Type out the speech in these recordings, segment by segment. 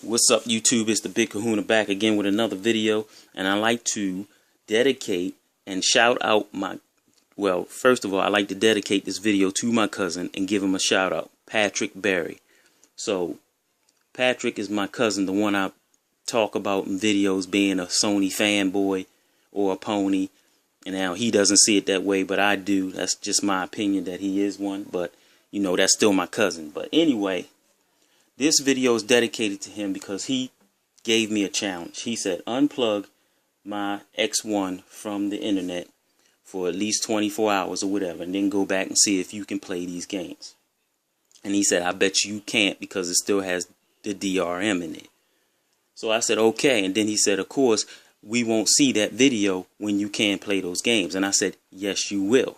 What's up, YouTube? It's the Big Kahuna back again with another video, and I like to dedicate and shout out first of all, I like to dedicate this video to my cousin and give him a shout out, Patrick Berry. So, Patrick is my cousin, the one I talk about in videos being a Sony fanboy or a pony, and now he doesn't see it that way, but I do. That's just my opinion that he is one, but you know, that's still my cousin. But anyway, this video is dedicated to him because he gave me a challenge. He said, unplug my X1 from the internet for at least 24 hours or whatever, and then go back and see if you can play these games. And he said, I bet you can't because it still has the DRM in it. So I said, okay. And then he said, of course, we won't see that video when you can play those games. And I said, yes, you will.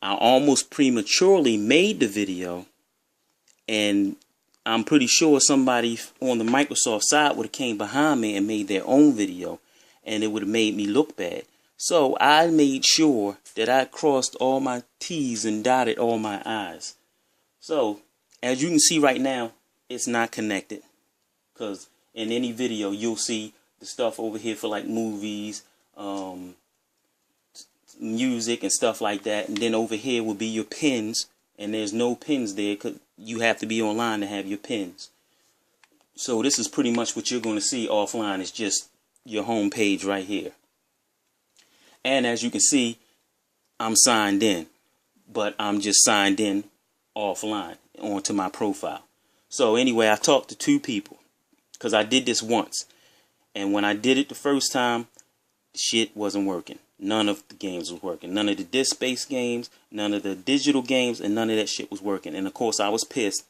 I almost prematurely made the video, and I'm pretty sure somebody on the Microsoft side would have came behind me and made their own video, and it would have made me look bad. So I made sure that I crossed all my T's and dotted all my I's. So as you can see right now, it's not connected, because in any video you'll see the stuff over here for like movies, music and stuff like that, and then over here will be your pins, and there's no pins there because you have to be online to have your pins. So this is pretty much what you're going to see offline. Is just your home page right here. And as you can see, I'm signed in, but I'm just signed in offline onto my profile. So anyway, I talked to two people because I did this once, and when I did it the first time, shit wasn't working. None of the games was working. None of the disc-based games, none of the digital games, and none of that shit was working. And of course, I was pissed.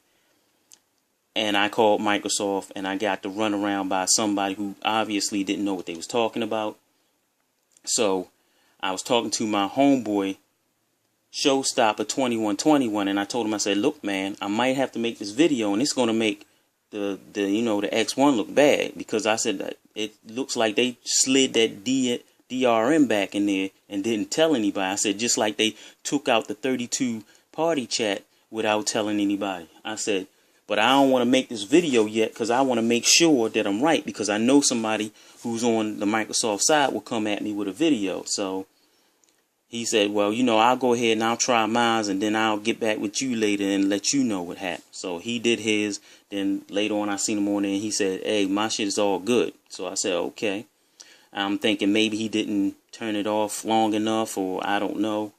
And I called Microsoft, and I got to run around by somebody who obviously didn't know what they was talking about. So I was talking to my homeboy, Showstopper 2121, and I told him, I said, look, man, I might have to make this video, and it's going to make the X1 look bad, because I said that it looks like they slid that DRM back in there and didn't tell anybody. I said, just like they took out the 32 party chat without telling anybody. I said, but I don't want to make this video yet because I want to make sure that I'm right, because I know somebody who's on the Microsoft side will come at me with a video. So he said, well, I'll go ahead and I'll try mine, and then I'll get back with you later and let you know what happened. So he did his. Then later on, I seen him on there, and he said, hey, my shit is all good. So I said, okay. I'm thinking maybe he didn't turn it off long enough, or I don't know,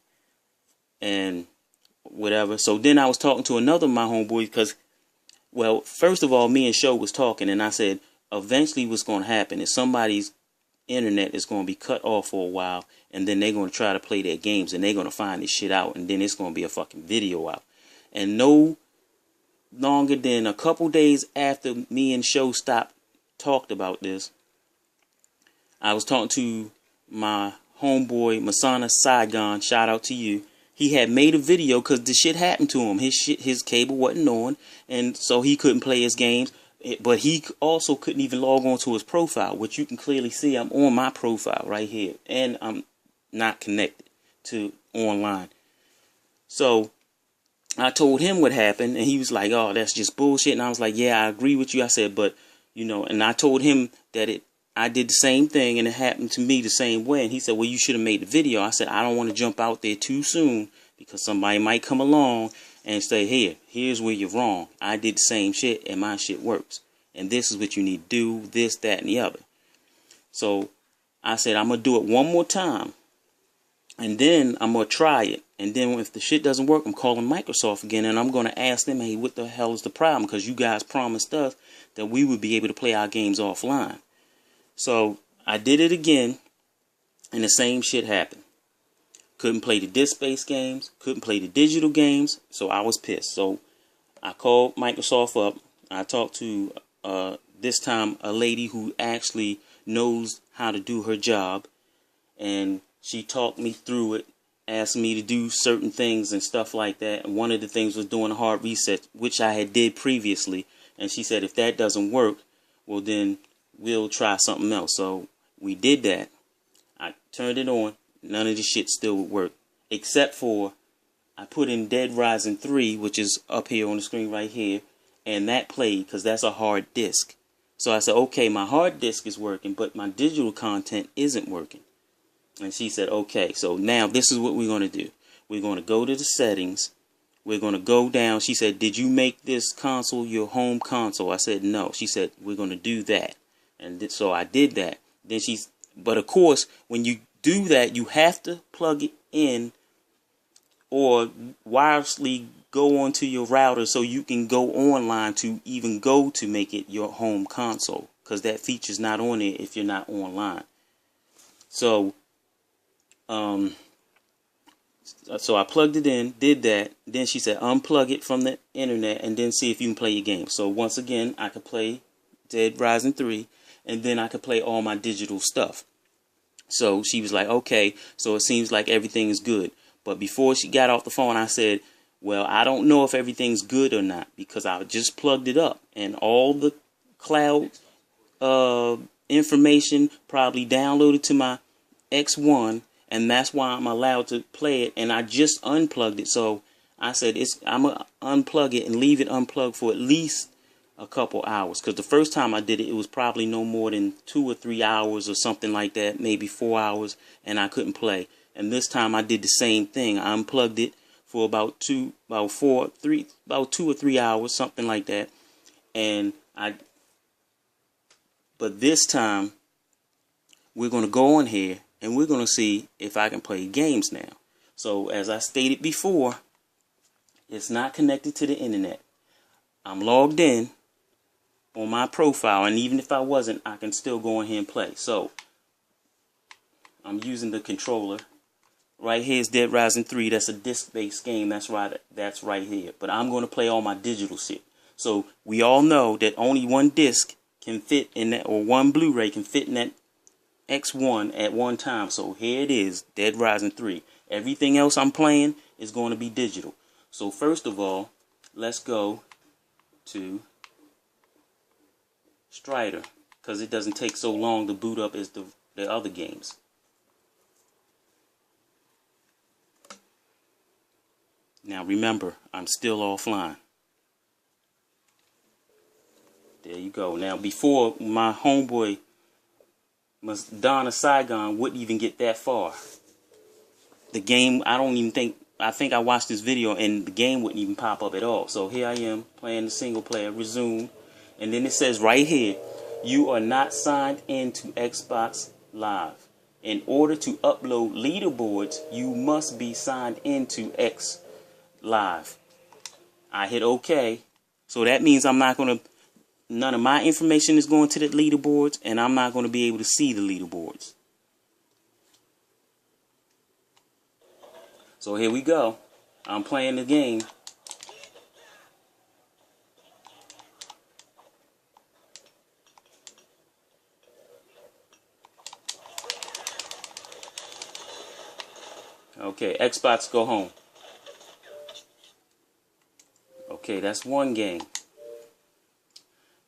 and whatever. So then I was talking to another of my homeboys because, well, first of all, me and Show was talking, and I said, eventually what's going to happen is somebody's internet is going to be cut off for a while, and then they're going to try to play their games, and they're going to find this shit out, and then it's going to be a fucking video out. And no longer than a couple days after me and Show talked about this, I was talking to my homeboy, Masana Saigon, shout out to you. He had made a video because the shit happened to him. His cable wasn't on, and so he couldn't play his games. But he also couldn't even log on to his profile, which you can clearly see. I'm on my profile right here, and I'm not connected to online. So I told him what happened, and he was like, oh, that's just bullshit. And I was like, yeah, I agree with you. I said, but, and I told him that I did the same thing, and it happened to me the same way. And he said, well, you should have made the video. I said, I don't want to jump out there too soon because somebody might come along and say, here's where you're wrong. I did the same shit, and my shit works. And this is what you need to do, this, that, and the other. So I said, I'm going to do it one more time, and then I'm going to try it. And then if the shit doesn't work, I'm calling Microsoft again, and I'm going to ask them, hey, what the hell is the problem? Because you guys promised us that we would be able to play our games offline. So I did it again, and the same shit happened. Couldn't play the disc-based games, couldn't play the digital games, so I was pissed. So I called Microsoft up. I talked to, this time, a lady who actually knows how to do her job, and she talked me through it, asked me to do certain things and stuff like that. And one of the things was doing a hard reset, which I had did previously. And she said, if that doesn't work, well, then we'll try something else. So we did that. I turned it on. None of the shit still would work, except for I put in Dead Rising 3, which is up here on the screen right here, and that played because that's a hard disk. So I said, okay, my hard disk is working, but my digital content isn't working. And she said, okay, so now this is what we're going to do. We're going to go to the settings. We're going to go down. She said, did you make this console your home console? I said, no. She said, we're going to do that. And so I did that. Then but of course, when you do that, you have to plug it in or wirelessly go onto your router so you can go online to even go to make it your home console, because that feature's not on there if you're not online. So so I plugged it in, did that. Then she said unplug it from the internet and then see if you can play your game. So once again, I could play Dead Rising 3, and then I could play all my digital stuff. So she was like, okay, so it seems like everything is good. But before she got off the phone, I said, well, I don't know if everything's good or not, because I just plugged it up and all the cloud information probably downloaded to my X1, and that's why I'm allowed to play it. And I just unplugged it. So I said, I'm going to unplug it and leave it unplugged for at least a couple hours. Because the first time I did it, it was probably no more than 2 or 3 hours or something like that, maybe 4 hours, and I couldn't play. And this time I did the same thing. I unplugged it for about 2 or 3 hours, something like that. But this time we're going to go on here and we're going to see if I can play games now. So as I stated before, it's not connected to the internet. I'm logged in on my profile, and even if I wasn't, I can still go in here and play. So I'm using the controller. Right here is Dead Rising 3. That's a disc-based game. That's right here. But I'm going to play all my digital shit. So we all know that only one disc can fit in that, or one Blu-ray can fit in that X1 at one time. So here it is, Dead Rising 3. Everything else I'm playing is going to be digital. So first of all, let's go to Strider, because it doesn't take so long to boot up as the other games. Now remember, I'm still offline. There you go. Now before, my homeboy Madonna Saigon wouldn't even get that far. The game, I think I watched this video and the game wouldn't even pop up at all. So here I am playing the single player, resume. And then it says right here, you are not signed into Xbox Live. In order to upload leaderboards, you must be signed into X Live. I hit OK. So that means none of my information is going to the leaderboards, and I'm not going to be able to see the leaderboards. So here we go. I'm playing the game. Okay, Xbox, go home. Okay, that's one game.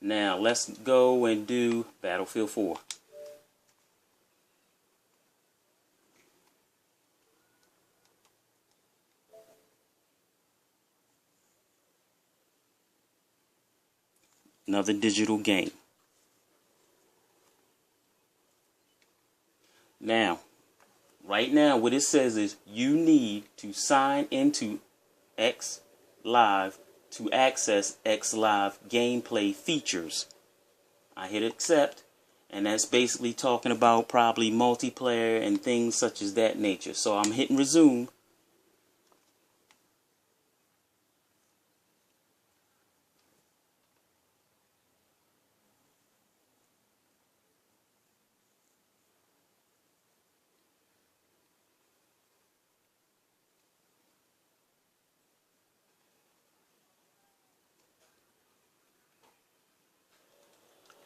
Now let's go and do Battlefield 4. Another digital game. Now, right now what it says is you need to sign into X Live to access X Live gameplay features. I hit accept, and that's basically talking about probably multiplayer and things such as that nature. So I'm hitting resume.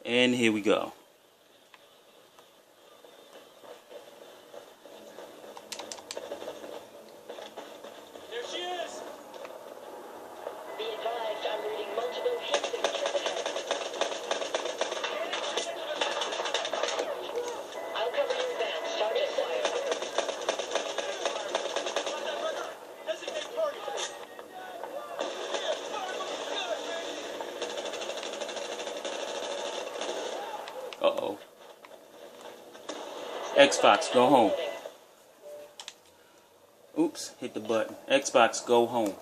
And here we go. There she is! Be advised, I'm reading multiple hit signatures ahead. I'll cover your van. Start at fire. Designate target. Uh-oh. Xbox, go home. Oops, hit the button. Xbox, go home.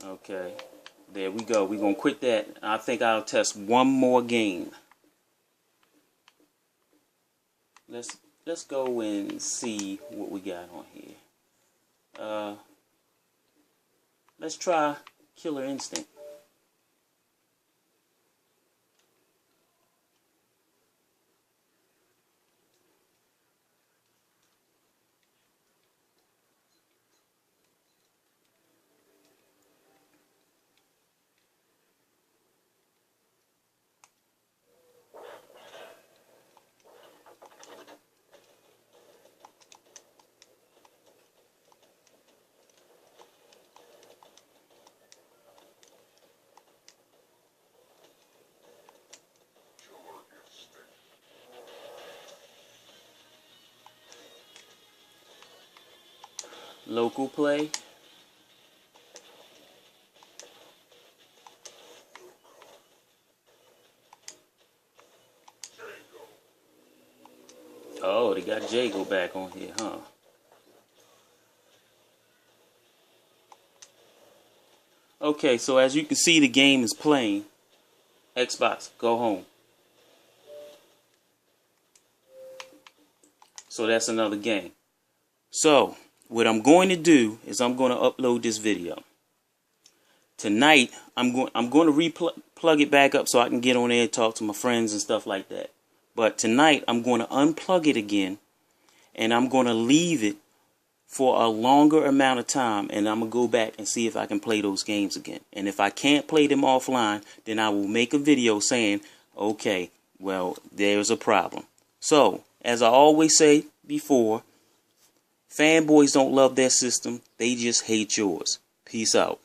Okay. There we go. We're going to quit that. I think I'll test one more game. Let's go and see what we got on here. Let's try Killer Instinct. Local play. Oh, they got Jago back on here, huh? Okay, so as you can see, the game is playing. Xbox, go home. So that's another game. So what I'm going to do is I'm going to upload this video. Tonight, I'm going to plug it back up so I can get on there and talk to my friends and stuff like that. But tonight, I'm going to unplug it again, and I'm going to leave it for a longer amount of time, and I'm going to go back and see if I can play those games again. And if I can't play them offline, then I will make a video saying, okay, well, there's a problem. So, as I always say before, fanboys don't love their system, they just hate yours. Peace out.